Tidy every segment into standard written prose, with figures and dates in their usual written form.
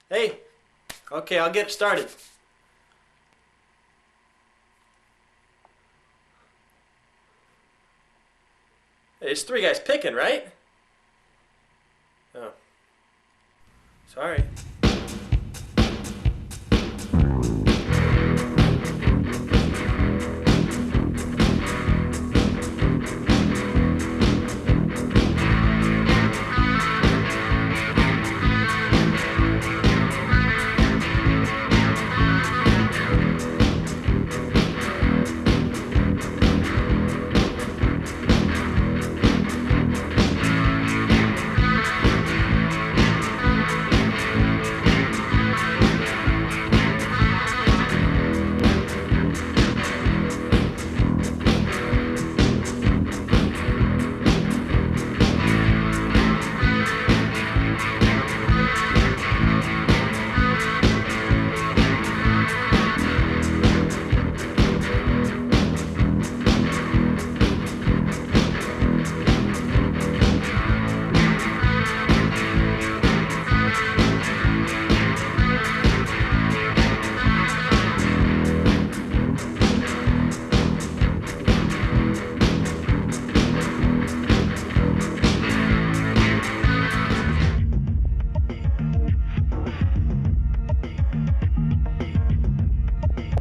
Hey, okay, I'll get started. Hey, it's three guys picking, right? Oh. Sorry.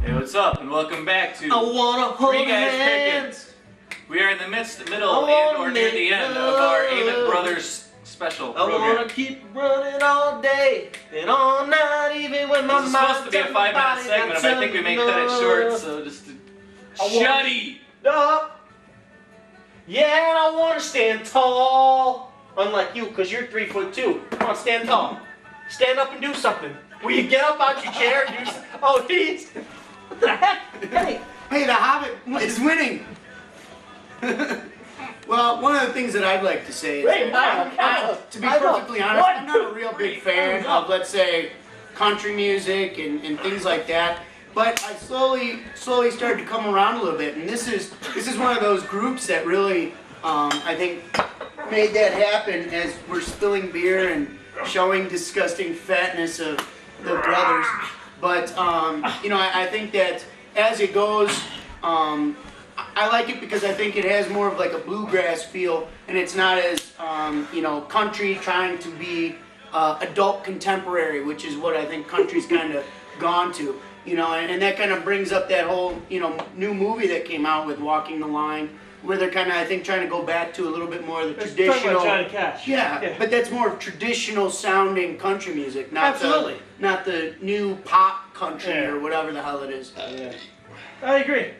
What's up, and welcome back to I wanna hold Three Guys hands. Pickin. We are in the middle, and or near the end of our Avett Brothers special program. I wanna keep running all day and all night, even when my This is supposed to be a 5-minute segment, but I think we may cut it short, so just shutty. Up. Yeah, and I wanna stand tall. Unlike you, because you're 3'2". Come on, stand tall. Stand up and do something. Will you get up out your chair and do something? Oh, he's... What the heck? Hey, the Hobbit is winning. Well, one of the things that I'd like to say is that to be perfectly honest, I'm not a real big fan of, let's say, country music and things like that. But I slowly started to come around a little bit, and this is one of those groups that really, I think, made that happen as we're spilling beer and showing disgusting fatness of the brothers. But, you know, I think that as it goes, I like it because I think it has more of like a bluegrass feel, and it's not as, you know, country trying to be adult contemporary, which is what I think country's kind of gone to. You know, and that kind of brings up that whole, you know, new movie that came out with Walking the Line, where they're kind of, I think, trying to go back to a little bit more of the traditional. Talking about Johnny Cash. Yeah, but that's more traditional sounding country music, not the new pop country or whatever the hell it is. Yeah. I agree.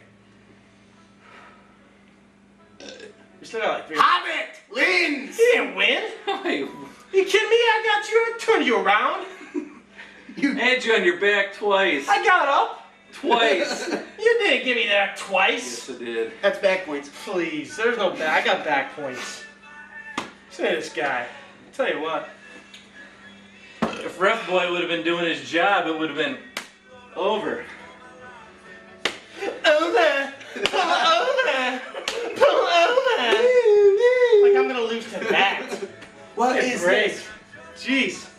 You still got like 3. Hobbit wins. He didn't win. Wait, You kidding me? I got you. I turned you around. I had you on your back twice. I got up. Twice. You didn't give me that twice. Yes, I did. That's back points. Please, there's no back. I got back points. Listen to this guy. I'll tell you what. If Ref Boy would have been doing his job, it would have been over. Over. Pull over. Pull over. Like I'm gonna lose to that. What It's is great. this? Jeez.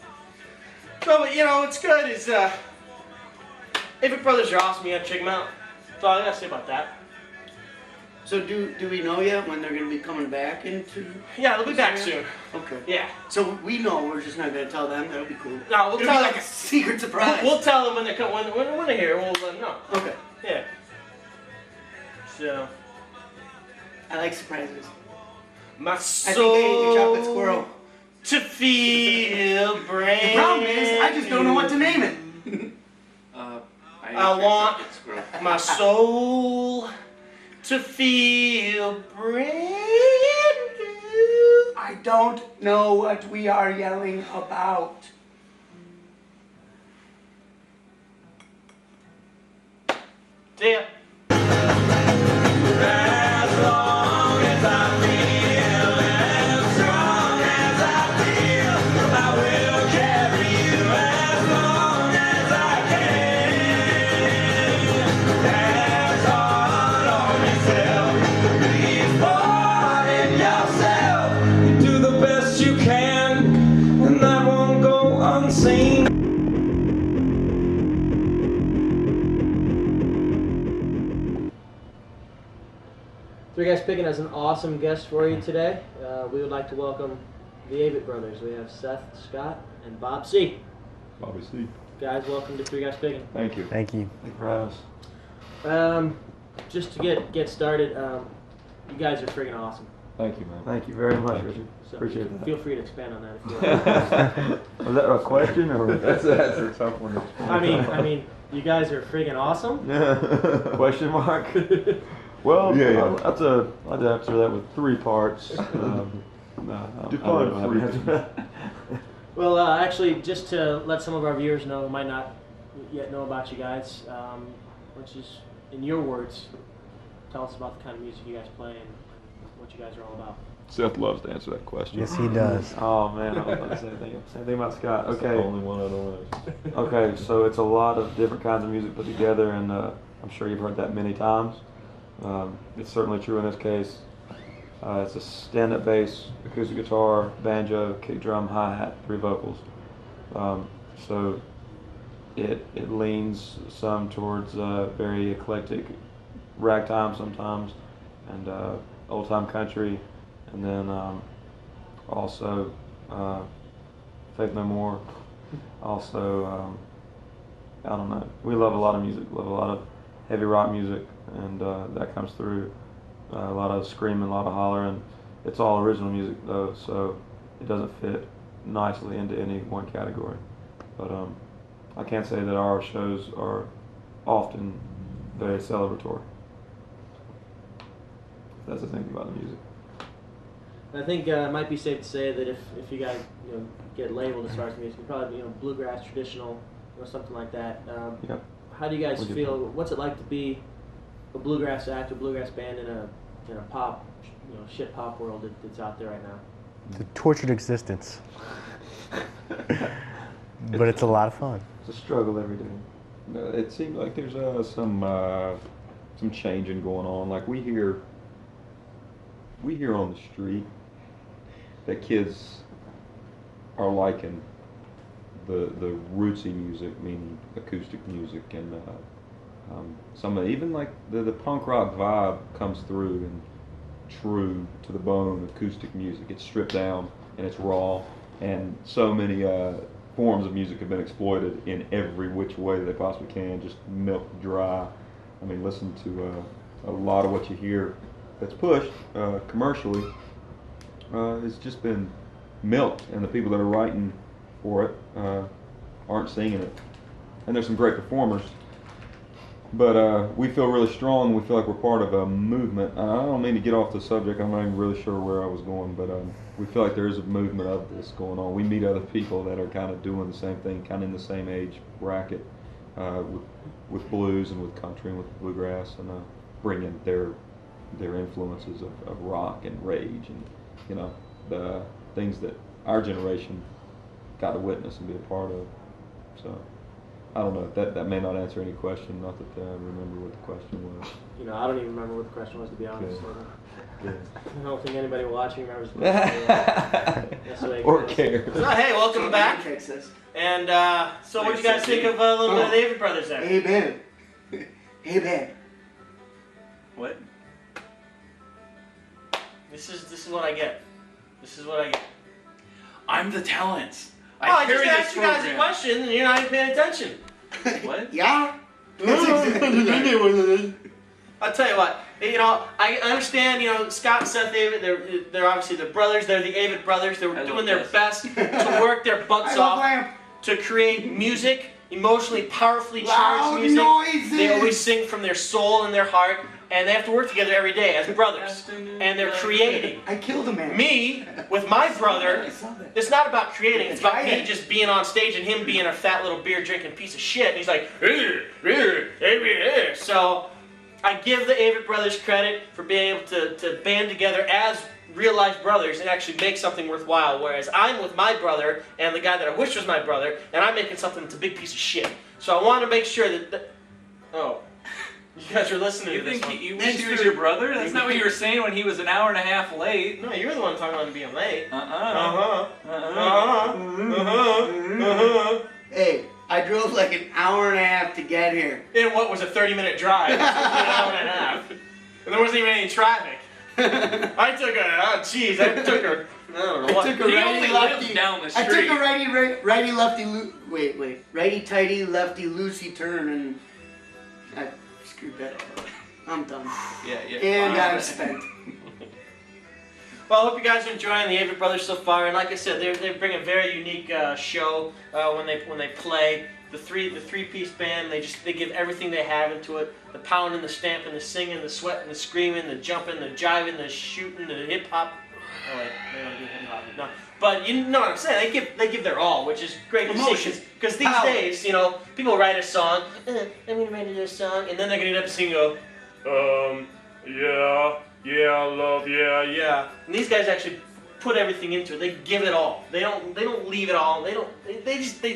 No, but you know what's good is Avett Brothers are awesome. You gotta check them out. That's all I gotta say about that. So do we know yet when they're going to be coming back into? Yeah, they'll be back soon. Okay. Yeah. So we know. We're just not going to tell them. That'll be cool. No, we'll It'll tell be them. like a secret surprise. We'll tell them when they come. When they're here, we'll let them know. Okay. Yeah. So. I like surprises. My I soul think I ate the chocolate squirrel. to feel brand. The problem is, I just don't know what to name it. I want my soul to feel brand new. I don't know what we are yelling about. See ya. Do the best you can, and that won't go unseen. Three Guys Pickin has an awesome guest for you today. We would like to welcome the Avett Brothers. We have Seth, Scott, and Bob C. Bobby C. Guys, welcome to Three Guys Pickin. Thank you. Thank you. Thank you for having us. Just to get started, you guys are friggin' awesome. Thank you, man. Thank you very much, Richard. So Appreciate that. Feel free to expand on that if you want. Was that a question or? That's a tough one. I mean, you guys are friggin' awesome. Question mark? Well, Yeah. I'd answer that with three parts. Define three. three. Well, actually, just to let some of our viewers know who might not yet know about you guys, which is, in your words, tell us about the kind of music you guys play and what you guys are all about. Seth loves to answer that question. Yes, he does. Oh man, I was about to say same thing about Scott. That's the Okay. only one I don't answer. Okay, so it's a lot of different kinds of music put together, and I'm sure you've heard that many times. It's certainly true in this case. It's a stand-up bass, acoustic guitar, banjo, kick drum, hi-hat, 3 vocals. So it leans some towards very eclectic ragtime sometimes, and old-time country, and then also Faith No More. Also, I don't know. We love a lot of music. Love a lot of heavy rock music, and that comes through. A lot of screaming, a lot of hollering. It's all original music though, so it doesn't fit nicely into any one category. But I can't say that our shows are often very celebratory. That's the thing about the music. I think it might be safe to say that if you guys get labeled as far as music, you probably bluegrass, traditional, something like that. Yep. How do you guys We get feel? What's it like to be a bluegrass act, a bluegrass band in a pop, shit pop world that's out there right now? It's a tortured existence. But it's a lot of fun. It's a struggle every day. It seems like there's some changing going on. Like we hear on the street that kids are liking the rootsy music, meaning acoustic music, and some of even like the punk rock vibe comes through and true to the bone acoustic music. It's stripped down and it's raw, and so many forms of music have been exploited in every which way they possibly can, just milked dry. I mean, listen to a lot of what you hear that's pushed commercially has just been milked, and the people that are writing for it aren't singing it. And there's some great performers, but we feel really strong. We feel like we're part of a movement. I don't mean to get off the subject. I'm not even really sure where I was going, but we feel like there is a movement of this going on. We meet other people that are kind of doing the same thing, kind of in the same age bracket, with blues and with country and with bluegrass, and bringing their influences of rock and rage and the things that our generation got to witness and be a part of. So I don't know. That may not answer any question. Not that I remember what the question was. I don't even remember what the question was, to be honest. Yeah. I don't think anybody watching remembers the question. Or cares. So, hey, welcome back. Texas. And so, what do you guys think of a little bit of the Avett Brothers there? Hey, babe. Hey, babe. What? This is what I get. This is what I get. I'm the talent. I just carry this asked you guys a program. question and you're not even paying attention. What? Yeah? That's exactly I'll tell you what. I understand. Scott and Seth Avett. They're obviously the brothers. They're the Avett Brothers. They're I doing love their this. best to work their butts I love off lamp. to create music, emotionally, powerfully Loud charged music. noises. They always sing from their soul and their heart, and they have to work together every day as brothers. And they're creating. I killed a man. Me, with my brother, it's not about creating, it's about me Right. just being on stage and him being a fat little beer drinking piece of shit. And he's like, so I give the Avett Brothers credit for being able to band together as real life brothers and actually make something worthwhile. Whereas I'm with my brother and the guy that I wish was my brother, and I'm making something that's a big piece of shit. So I want to make sure that. Oh. You guys are listening You to this think one. you wish he was your brother? That's not what you were saying when he was an hour and a half late. No, you were the one talking about him being late. Hey, I drove like an hour and a half to get here. In what was a 30-minute drive. It was an hour and a half. And there wasn't even any traffic. I took I took her. I don't know what. I took a He righty only lefty. lives down the I street. took a righty lefty righty tighty lefty loosey turn and I screwed that up. I'm done. Yeah. And I've spent. Well, I hope you guys are enjoying the Avett Brothers so far, and like I said, they bring a very unique show when they play. The three-piece band, they give everything they have into it. The pounding, the stamping, the singing, the sweating, the screaming, the jumping, the jiving, the shooting, the hip hop. Oh wait, they don't do hip hop. No, but you know what I'm saying. They give their all, which is great to see. Because these days, people write a song. I'm gonna write this song, and then they're gonna get up and sing. Yeah, love, yeah. And these guys actually put everything into it. They give it all. They don't leave it all. They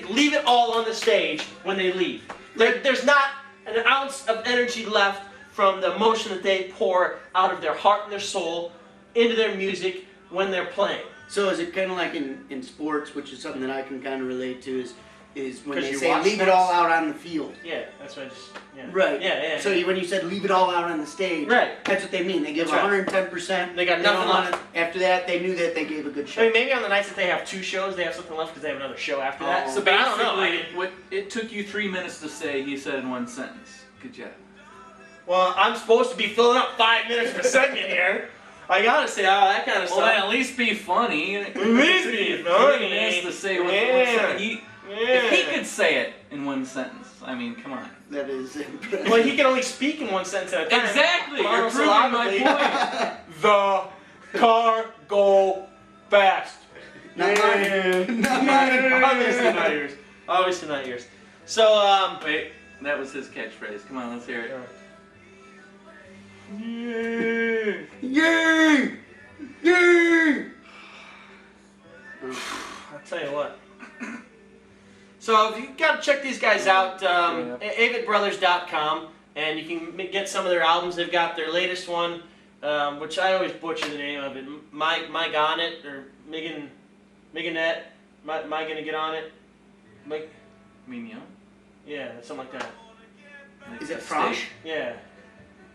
leave it all on the stage when they leave. There's not an ounce of energy left from the emotion that they pour out of their heart and their soul into their music when they're playing. So is it kind of like in sports, which is something that I can kind of relate to, is when they you say watch leave it sports? all out on the field. Yeah, that's what I just. Yeah. Right. Yeah. So when you said leave it all out on the stage, Right. that's what they mean. They give That's right. 110%. They got nothing left. After that, they knew that they gave a good show. I mean, maybe on the nights that they have 2 shows, they have something left because they have another show after that. Oh. So But I don't know. basically, what it took you 3 minutes to say, he said in one sentence. Good job. Well, I'm supposed to be filling up 5 minutes per second here. I gotta say, that kind of Well, stuff. at least be funny. At least be funny. 3 minutes to say what Yeah. If he could say it in one sentence, I mean, come on. That is impressive. Well, he can only speak in one sentence at a time. Exactly. You're proving my Monosyllabically. The car go fast. Not mine. Not mine. Obviously not yours. Obviously not yours. So, Wait, that was his catchphrase. Come on, let's hear it. Yay! Yay! I'll tell you what. So you gotta check these guys out, AvettBrothers.com, and you can get some of their albums. They've got their latest one, which I always butcher the name of it. Mike on it, or Meganette. Am I gonna get on it? Mike? Mignon? Yeah, something like that. Is it French? Yeah.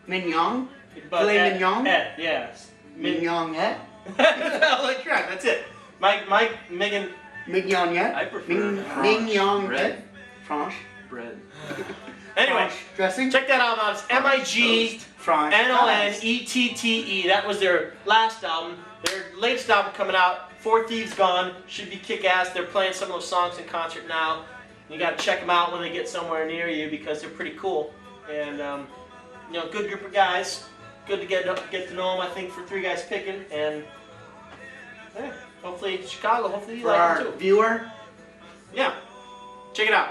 Mignon? But Filet mignon? Yes. Mignonette? Like right, that's it. Megan. Mignonette? I prefer Mignonette? bread. French? Bread. Anyway, French dressing? check that album out. It's MIGNONETTE. French. That was their last album. Their latest album coming out, Four Thieves Gone, should be kick-ass. They're playing some of those songs in concert now. You got to check them out when they get somewhere near you because they're pretty cool. And good group of guys. Good to get to know them. I think for 3 Guys Pickin, and hopefully Chicago. Hopefully you For like our it too. viewer, Yeah, check it out.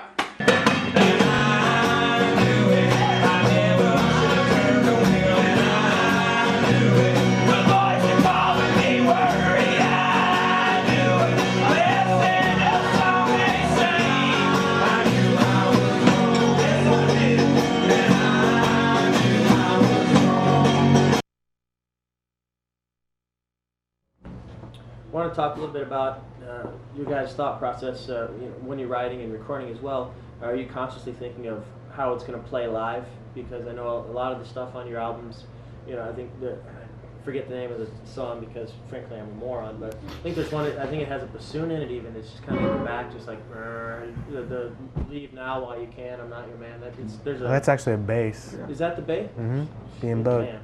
I want to talk a little bit about your guys' thought process when you're writing and recording as well. Are you consciously thinking of how it's going to play live? Because I know a lot of the stuff on your albums, I think I forget the name of the song because frankly I'm a moron, but I think there's one, I think it has a bassoon in it even. It's just kind of in the back, just like the leave now while you can, I'm not your man. That's actually a bass. Is that the bass? Mm-hmm. Being both. Man.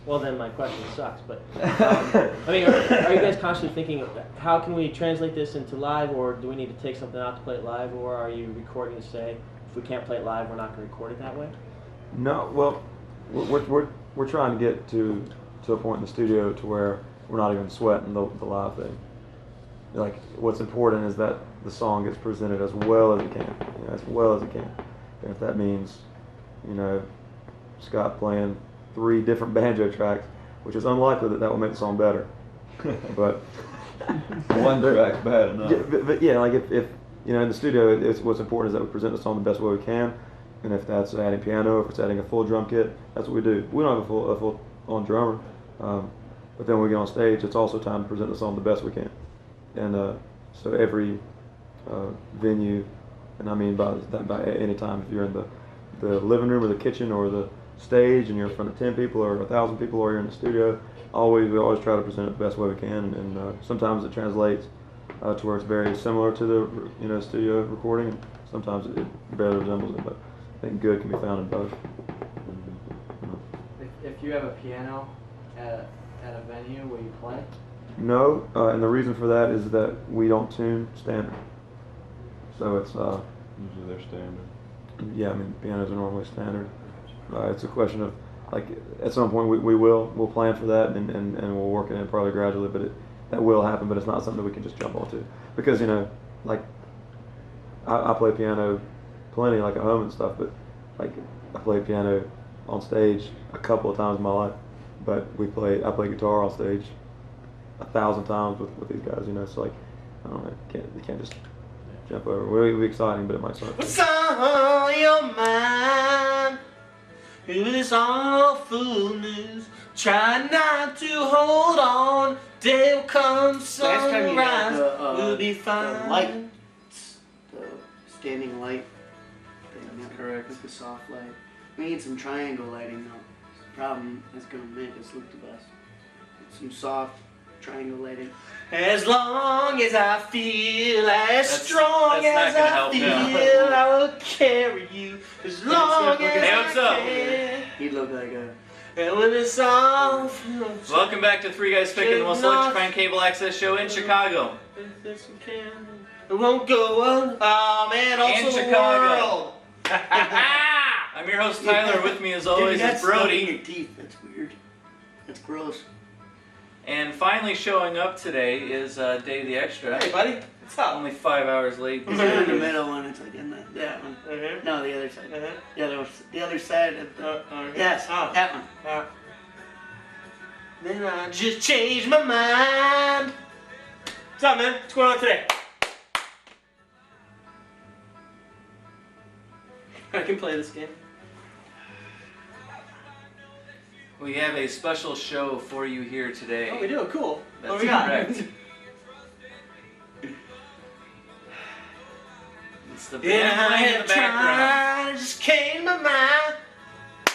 Well, then my question sucks, but I mean, are you guys constantly thinking, how can we translate this into live, or do we need to take something out to play it live, or are you recording to say, if we can't play it live, we're not going to record it that way? No, well, we're trying to get to a point in the studio to where we're not even sweating the live thing. Like, what's important is that the song gets presented as well as it can, as well as it can. And if that means, Scott playing 3 different banjo tracks, which is unlikely that will make the song better. But one track's bad enough. But like if in the studio, it's what's important is that we present the song the best way we can, and if that's adding piano, if it's adding a full drum kit, that's what we do. We don't have a full on drummer, but then when we get on stage, it's also time to present the song the best we can. And so every venue, and I mean by any time, if you're in the living room or the kitchen or the stage and you're in front of 10 people or 1,000 people or you're in the studio, we always try to present it the best way we can, and sometimes it translates to where it's very similar to the studio recording, and sometimes it barely resembles it, but I think good can be found in both. If you have a piano at a venue, will you play? No, and the reason for that is that we don't tune standard. So it's Usually they're standard. yeah, I mean pianos are normally standard. It's a question of like at some point we'll plan for that and we'll work it in probably gradually, but that will happen. But it's not something that we can just jump onto because like I play piano plenty like at home and stuff, but like I play piano on stage a couple of times in my life, but I play guitar on stage 1,000 times with these guys, so like I don't know, you can't just jump over. It'll be exciting, but it might suck. What's on your mind? With this awful news, try not to hold on. Day will come, Last time you had sunrise, we'll be fine. the lights, the standing light thing, That's correct. with the soft light. We need some triangle lighting though. The problem that's gonna make us look the best. Some soft triangle lighting. As long as I feel, as strong that's as not gonna I help feel, now. I will carry you as long as Hey, I what's up? can. He'd look like a. And when it's all finished, Welcome back to Three Guys Pickin, the most electrifying cable access show in Chicago. it won't go on. Oh man, also And the Chicago. world. I'm your host Tyler. With me as always Dude, is that's stuck in Brodie. your teeth. That's weird. That's gross. And finally showing up today is Dave the Extra. Hey buddy, what's up? Only 5 hours late. It's in the middle one. It's like in that one. Uh-huh. No, the other side. Uh-huh. The other side of the. Yes, Oh. that one. Then I just changed my mind. What's up, man? What's going on today? I can play this game. We have a special show for you here today. Oh, we do? Cool. That's What we got? correct. It's the Yeah, band I playing in have the background. tried, it just came to my mind.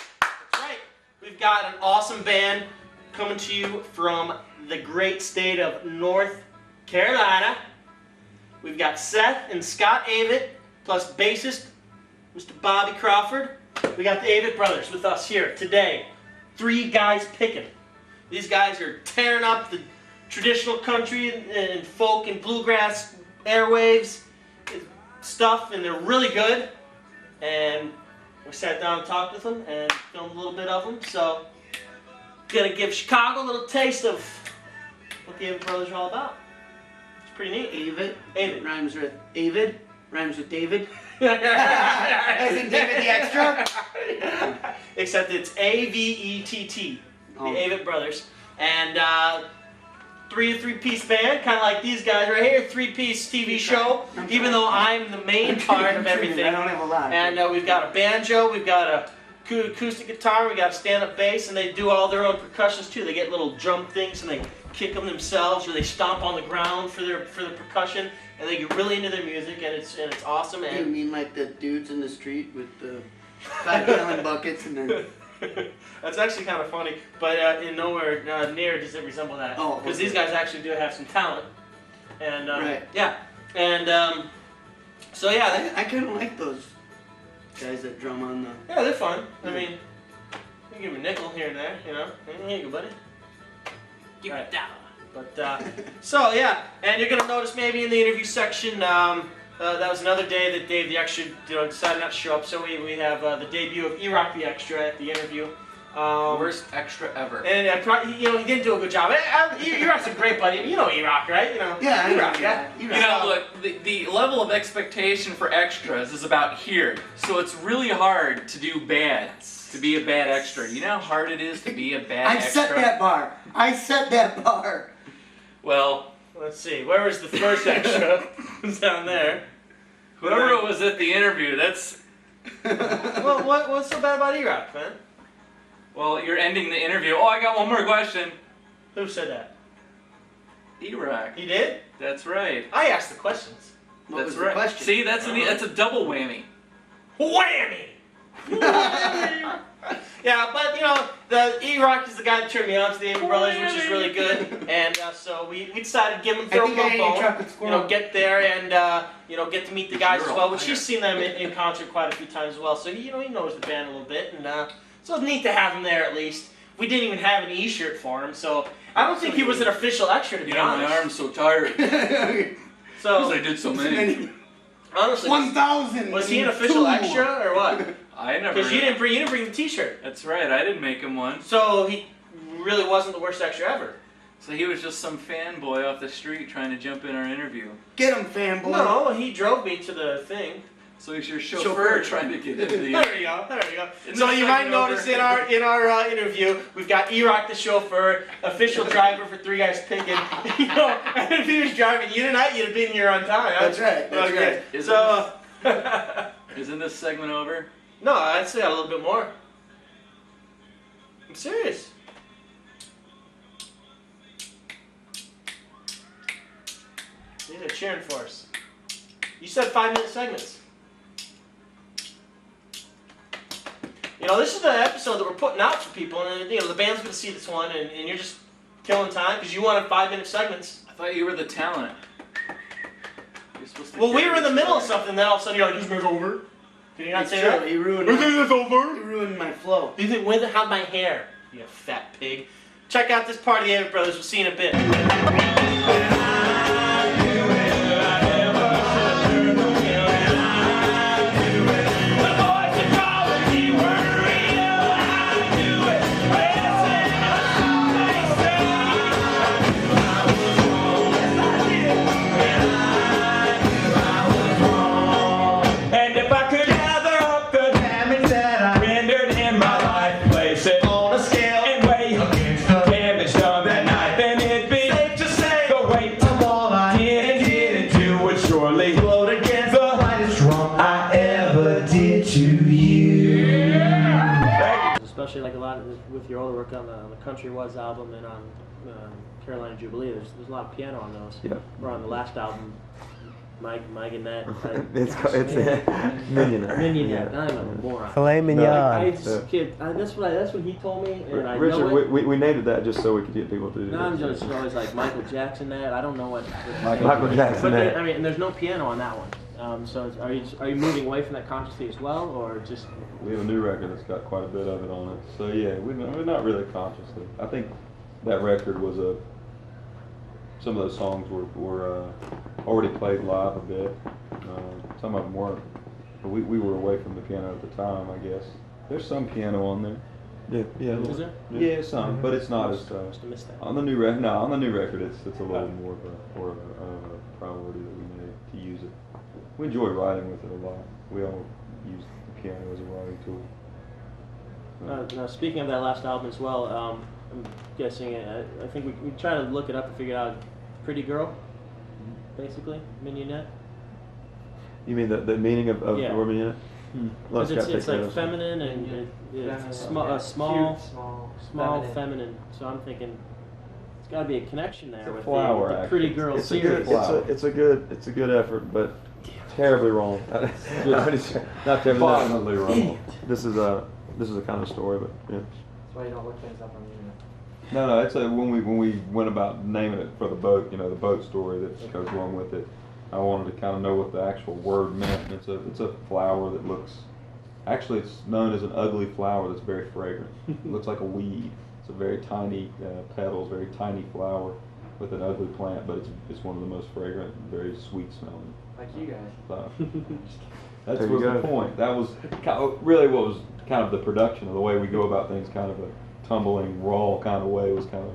That's right. We've got an awesome band coming to you from the great state of North Carolina. We've got Seth and Scott Avett, plus bassist Mr. Bobby Crawford. We got the Avett Brothers with us here today. 3 Guys Pickin. These guys are tearing up the traditional country and folk and bluegrass airwaves stuff, and they're really good. And we sat down and talked with them and filmed a little bit of them. So, gonna give Chicago a little taste of what the Avett Brothers are all about. It's pretty neat. Avett rhymes with Avett. Rhymes with David. As in David the Extra. Except it's A-V-E-T-T. The Avett Brothers. And 3-piece band, kind of like these guys right here. 3-piece TV show. Even though I'm the main part of everything. I don't have a lot. And we've got a banjo, we've got a acoustic guitar, we got a stand-up bass, and they do all their own percussions too. They get little drum things and they kick them themselves, or they stomp on the ground for the percussion, and they get really into their music, and it's awesome. You And mean like the dudes in the street with the 5-gallon buckets and then. that's actually kind of funny, but in nowhere near does it resemble that. Oh, because okay. these guys actually do have some talent, and Right. yeah, and so yeah, I kind of like those guys that drum on the. yeah, they're fun. I mean, you give them a nickel here and there, Here you go, buddy. Give me a dollar. But so yeah, and you're gonna notice maybe in the interview section that was another day that Dave the Extra decided not to show up. So we have the debut of E-Rock the Extra at the interview. Worst extra ever. And he didn't do a good job. E-Rock's a great buddy. You know E-Rock, right? Yeah, I know E-Rock, yeah. E-Rock. You know, look, the level of expectation for extras is about here. So it's really hard to do bad, to be a bad extra. You know how hard it is to be a bad extra? I set that bar. Well, Let's see. Where was the first extra? It's down there. whoever was at the interview, that's... Well, what's so bad about E-Rock, man? Well, you're ending the interview. Oh, I got one more question. Who said that? E-Rock. He did? That's right. I asked the questions. What That's was right. the question? See, that's a double whammy. Whammy! Yeah, but you know, the E-Rock is the guy that turned me on to the Avett Brothers, which is really good. And so we decided to give him throw him a bone, you know, get there and you know, get to meet the guys as well. Which he's seen them in concert quite a few times as well. So you know, he knows the band a little bit, and so it's neat to have him there at least. We didn't even have an E-shirt for him, so I don't think he was an official extra to be honest. My arm's so tired. So I did so many. Honestly, 1,000. was he an official extra or what? I never. Because you didn't bring the T-shirt. That's right. I didn't make him one. So he really wasn't the worst extra ever. So he was just some fanboy off the street trying to jump in our interview. Get him, fanboy. No, he drove me to the thing. So he's your chauffeur trying to get into the. There you go. There you go. So you might notice in our interview, we've got E-Rock the chauffeur, official driver for Three Guys Pickin. You know, and if he was driving you tonight, you'd have been here on time. That's right. That's right. Isn't this segment over? No, I'd say a little bit more. I'm serious. These are cheering for us. You said 5-minute segments. You know, this is the episode that we're putting out for people, and you know the band's going to see this one, and you're just killing time because you wanted 5-minute segments. I thought you were the talent. Well, we were in the middle of something, then all of a sudden you're like, "This is over." Did you not say that? He ruined. This is over. He ruined my flow. You think with how my hair? You fat pig. Check out this part of the Avett Brothers. We'll see you in a bit. Especially like a lot of with your older work on the Country Was album and on Carolina Jubilee, there's a lot of piano on those. Yeah. Or on the last album, Mike and Nat. it's Mignonette. Mignonette. I'm a moron. Filet mignon. That's what he told me, and I Richard, know it. we named it that just so we could get people to do No, I'm this. just always like Michael Jackson. That I don't know what. Michael Jackson. But I mean, and there's no piano on that one. So are you moving away from that consciously as well, or just? We have a new record that's got quite a bit of it on it. So yeah, we're not really consciously. I think that record was some of those songs were already played live a bit. Some of them weren't. But we were away from the piano at the time, I guess. There's some piano on there. Yeah. Is there? Yeah, some, but it's not as Must have missed that. on the new record. No, on the new record, it's a little more of a priority that we made to use it. We enjoy writing with it a lot. We all use the piano as a writing tool. Now, speaking of that last album as well, I'm guessing, I think we try to look it up and figure out Pretty Girl, basically, Mignonette. You mean the meaning of the Yeah. word Mignonette? Because it's like feminine and it's small, feminine. So I'm thinking it's got to be a connection there a with flower, the Pretty actually. Girl It's a series. good. It's a good effort, but terribly wrong. Not terribly wrong. Violently wrong. This is a kind of story, but yeah. That's why you don't look things up on the internet. No, it's when we went about naming it for the boat, the boat story that goes along with it. I wanted to kind of know what the actual word meant. It's a flower that looks, actually it's known as an ugly flower that's very fragrant. It looks like a weed. It's a very tiny petals, very tiny flower with an ugly plant, but it's one of the most fragrant, very sweet smelling. Like you guys. Flower. That There you was the go. point. That was really what was kind of the production of the way we go about things, kind of a tumbling, raw kind of way was kind of,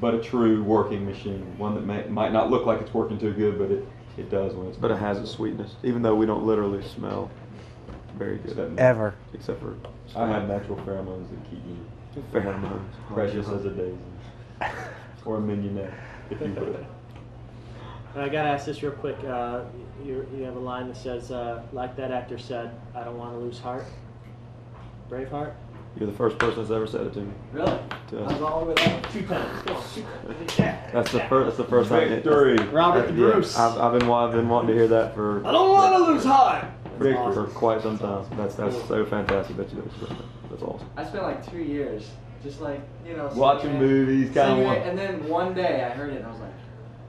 but a true working machine. One that might not look like it's working too good, but it does when it's. But it has a sweetness, even though we don't literally smell very good. Ever. Except for I have natural pheromones that keep me pheromones. precious as a daisy, or a mignonette, if you will. I gotta ask this real quick. You have a line that says, like that actor said, "I don't want to lose heart." Braveheart. You're the first person that's ever said it to me. Really? To I was all over that 2 times. Come on, 2 times. That's the first time. Victory. Robert the Bruce. I've been wanting to hear that for. I don't want to lose heart. for awesome. quite some time. That's so fantastic that you do. That's awesome. I spent like 2 years just like, you know, Watching singing it, movies, kind singing of. it, and then one day I heard it and I was like,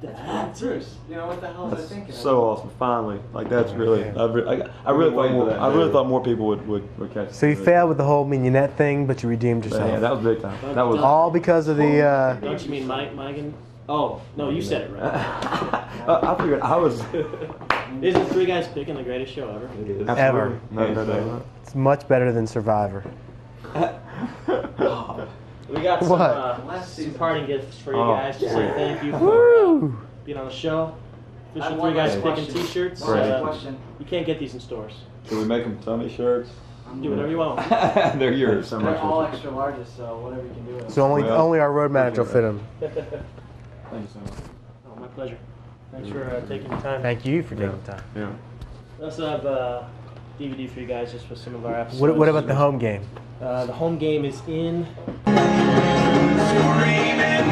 that's Bruce. You know, what the hell was I That's thinking? so awesome. Finally, like that's really. Yeah. I really waiting for thought. that I really day. thought more people would catch. So you it. failed with the whole mignonette thing, but you redeemed But yourself. yeah, that was big time. That was. All because of the. Don't you mean Mike Migan? Oh, no, you said it right. I figured I was. Isn't Three Guys Pickin' the greatest show ever? It is. Ever. No doubt. It's much better than Survivor. We got some, What? some parting gifts for you Oh, guys to say thank you for Woo! being on the show. I Official want Three Guys one Pickin' question. t-shirts. One Right. question. You can't get these in stores. Can we make them tummy shirts? Do whatever you want. They're yours. So They're much. all extra larges, so whatever you can do with them. So only our road manager will fit them. Thank you so much. Oh, my pleasure. Thanks for taking the time. Thank you for taking the time. Yeah. We also have a DVD for you guys just with some of our episodes. What about the home game? The home game is in Screaming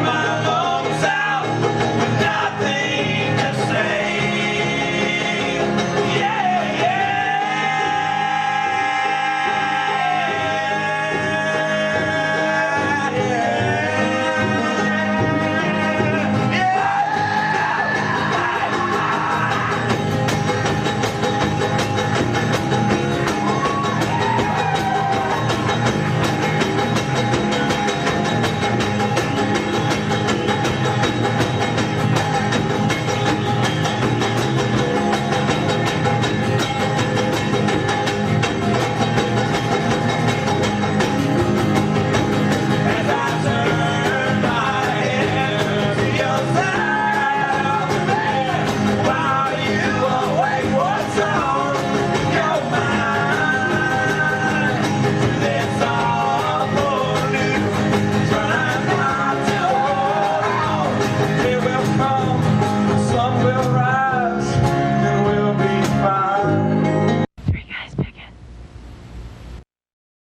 my lungs out.